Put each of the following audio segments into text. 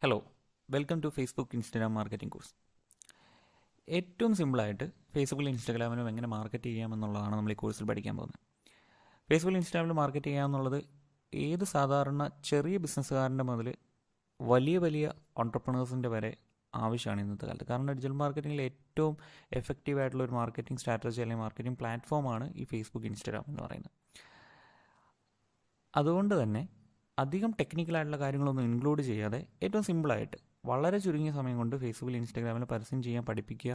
Hello, welcome to Facebook Instagram marketing course. ഏറ്റവും സിമ്പിളായിട്ട് ഫേസ്ബുക്കിൽ ഇൻസ്റ്റാഗ്രാമിലും എങ്ങനെ മാർക്കറ്റ് ചെയ്യാമെന്നുള്ളതാണ് നമ്മൾ ഈ കോഴ്സിൽ പഠിക്കാൻ പോകുന്നത്. ഫേസ്ബുക്കിൽ ഇൻസ്റ്റാഗ്രാമിൽ മാർക്കറ്റ് ചെയ്യാമെന്നുള്ളത് ഏത് സാധാരണ ചെറിയ ബിസിനസ്സുകാരൻ്റെ മുതൽ വലിയ വലിയ ഓൺട്രപ്രണേഴ്സിൻ്റെ വരെ ആവശ്യമാണ് ഇന്നത്തെ കാലത്ത്. കാരണം ഡിജിറ്റൽ മാർക്കറ്റിങ്ങിൽ ഏറ്റവും എഫക്റ്റീവായിട്ടുള്ള ഒരു മാർക്കറ്റിംഗ് സ്ട്രാറ്റജി അല്ലെങ്കിൽ മാർക്കറ്റിംഗ് പ്ലാറ്റ്ഫോമാണ് ഈ ഫേസ്ബുക്ക് ഇൻസ്റ്റാഗ്രാം എന്ന് പറയുന്നത്. അതുകൊണ്ട് തന്നെ അധികം ടെക്നിക്കലായിട്ടുള്ള കാര്യങ്ങളൊന്നും ഇൻക്ലൂഡ് ചെയ്യാതെ ഏറ്റവും സിമ്പിളായിട്ട് വളരെ ചുരുങ്ങിയ സമയം കൊണ്ട് ഫേസ്ബുക്കിൽ ഇൻസ്റ്റാഗ്രാമിൽ പരസ്യം ചെയ്യാൻ പഠിപ്പിക്കുക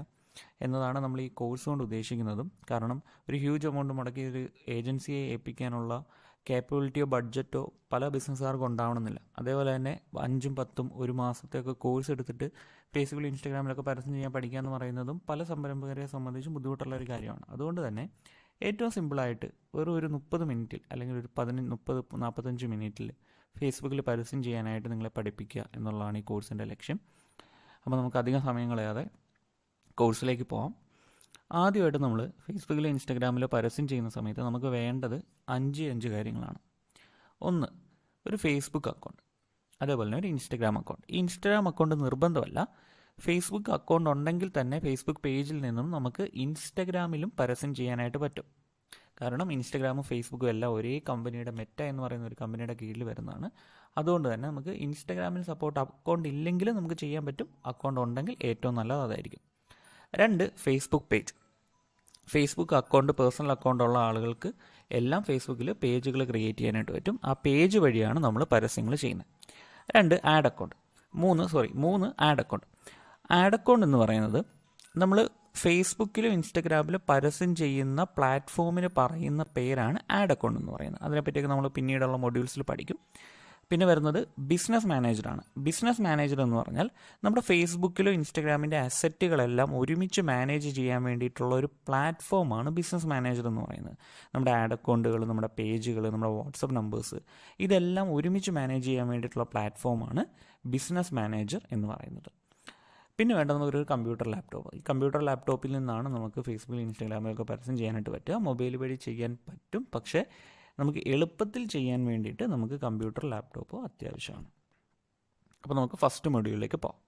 എന്നതാണ് നമ്മൾ ഈ കോഴ്സ് കൊണ്ട് ഉദ്ദേശിക്കുന്നതും. കാരണം ഒരു ഹ്യൂജ് എമൗണ്ട് മുടക്കി ഒരു ഏജൻസിയെ ഏൽപ്പിക്കാനുള്ള കേപ്പബിലിറ്റിയോ ബഡ്ജറ്റോ പല ബിസിനസ്സുകാർക്കും ഉണ്ടാവണമെന്നില്ല. അതേപോലെ തന്നെ 5, 10 ഒരു മാസത്തെയൊക്കെ കോഴ്സ് എടുത്തിട്ട് ഫേസ്ബുക്കിൽ ഇൻസ്റ്റാഗ്രാമിലൊക്കെ പരസ്യം ചെയ്യാൻ പഠിക്കുക എന്ന് പറയുന്നതും പല സംരംഭകരെ സംബന്ധിച്ചും ബുദ്ധിമുട്ടുള്ള ഒരു കാര്യമാണ്. അതുകൊണ്ട് തന്നെ ഏറ്റവും സിമ്പിളായിട്ട് ഒരു 30 മിനിറ്റിൽ അല്ലെങ്കിൽ ഒരു 45 മിനിറ്റിൽ ഫേസ്ബുക്കിൽ പരസ്യം ചെയ്യാനായിട്ട് നിങ്ങളെ പഠിപ്പിക്കുക എന്നുള്ളതാണ് ഈ കോഴ്സിൻ്റെ ലക്ഷ്യം. അപ്പോൾ നമുക്ക് അധികം സമയം കളയാതെ കോഴ്സിലേക്ക് പോകാം. ആദ്യമായിട്ട് നമ്മൾ ഫേസ്ബുക്കിൽ ഇൻസ്റ്റാഗ്രാമിൽ പരസ്യം ചെയ്യുന്ന സമയത്ത് നമുക്ക് വേണ്ടത് 5 കാര്യങ്ങളാണ്. 1, ഒരു ഫേസ്ബുക്ക് അക്കൗണ്ട്, അതേപോലെ തന്നെ ഒരു ഇൻസ്റ്റാഗ്രാം അക്കൗണ്ട്. ഈ ഇൻസ്റ്റാഗ്രാം അക്കൗണ്ട് നിർബന്ധമല്ല. ഫേസ്ബുക്ക് അക്കൗണ്ട് ഉണ്ടെങ്കിൽ തന്നെ ഫേസ്ബുക്ക് പേജിൽ നിന്നും നമുക്ക് ഇൻസ്റ്റാഗ്രാമിലും പരസ്യം ചെയ്യാനായിട്ട് പറ്റും. കാരണം ഇൻസ്റ്റാഗ്രാമും ഫേസ്ബുക്കും എല്ലാം ഒരേ കമ്പനിയുടെ മെറ്റ എന്ന് പറയുന്ന ഒരു കമ്പനിയുടെ കീഴിൽ വരുന്നതാണ്. അതുകൊണ്ട് തന്നെ നമുക്ക് ഇൻസ്റ്റാഗ്രാമിൽ സപ്പോർട്ട് അക്കൗണ്ട് ഇല്ലെങ്കിലും നമുക്ക് ചെയ്യാൻ പറ്റും. അക്കൗണ്ട് ഉണ്ടെങ്കിൽ ഏറ്റവും നല്ലത് അതായിരിക്കും. 2, Facebook page. Facebook account, personal account ഉള്ള ആളുകൾക്ക് എല്ലാം ഫേസ്ബുക്കിൽ പേജുകൾ ക്രിയേറ്റ് ചെയ്യാനായിട്ട് പറ്റും. ആ പേജ് വഴിയാണ് നമ്മൾ പരസ്യങ്ങൾ ചെയ്യുന്നത്. 2, add account. 3 add account. Add account എന്ന് പറയുന്നത് നമ്മൾ ഫേസ്ബുക്കിലും ഇൻസ്റ്റഗ്രാമിലും പരസ്യം ചെയ്യുന്ന പ്ലാറ്റ്ഫോമിന് പറയുന്ന പേരാണ് ആഡ് അക്കൗണ്ട് എന്ന് പറയുന്നത്. അതിനെപ്പറ്റിയൊക്കെ നമ്മൾ പിന്നീടുള്ള മൊഡ്യൂൾസിൽ പഠിക്കും. പിന്നെ വരുന്നത് ബിസിനസ് മാനേജറാണ്. ബിസിനസ് മാനേജർ എന്ന് പറഞ്ഞാൽ നമ്മുടെ ഫേസ്ബുക്കിലോ ഇൻസ്റ്റഗ്രാമിൻ്റെ അസറ്റുകളെല്ലാം ഒരുമിച്ച് മാനേജ് ചെയ്യാൻ വേണ്ടിയിട്ടുള്ള ഒരു പ്ലാറ്റ്ഫോമാണ് ബിസിനസ് മാനേജർ എന്ന് പറയുന്നത്. നമ്മുടെ ആഡ് അക്കൗണ്ടുകൾ, നമ്മുടെ പേജുകൾ, നമ്മുടെ വാട്സപ്പ് നമ്പേഴ്സ് ഇതെല്ലാം ഒരുമിച്ച് മാനേജ് ചെയ്യാൻ വേണ്ടിയിട്ടുള്ള പ്ലാറ്റ്ഫോമാണ് ബിസിനസ് മാനേജർ എന്ന് പറയുന്നത്. പിന്നെ വേണ്ടത് നമുക്കൊരു കമ്പ്യൂട്ടർ ലാപ്ടോപ്പ്. ഈ കമ്പ്യൂട്ടർ ലാപ്ടോപ്പിൽ നിന്നാണ് നമുക്ക് ഫേസ്ബുക്കിൽ ഇൻസ്റ്റാഗ്രാമിലൊക്കെ പരസ്യം ചെയ്യാനായിട്ട് പറ്റുക. മൊബൈൽ വഴി ചെയ്യാൻ പറ്റും, പക്ഷേ നമുക്ക് എളുപ്പത്തിൽ ചെയ്യാൻ വേണ്ടിയിട്ട് നമുക്ക് കമ്പ്യൂട്ടർ ലാപ്ടോപ്പ് അത്യാവശ്യമാണ്. അപ്പോൾ നമുക്ക് ഫസ്റ്റ് മൊഡ്യൂളിലേക്ക് പോകാം.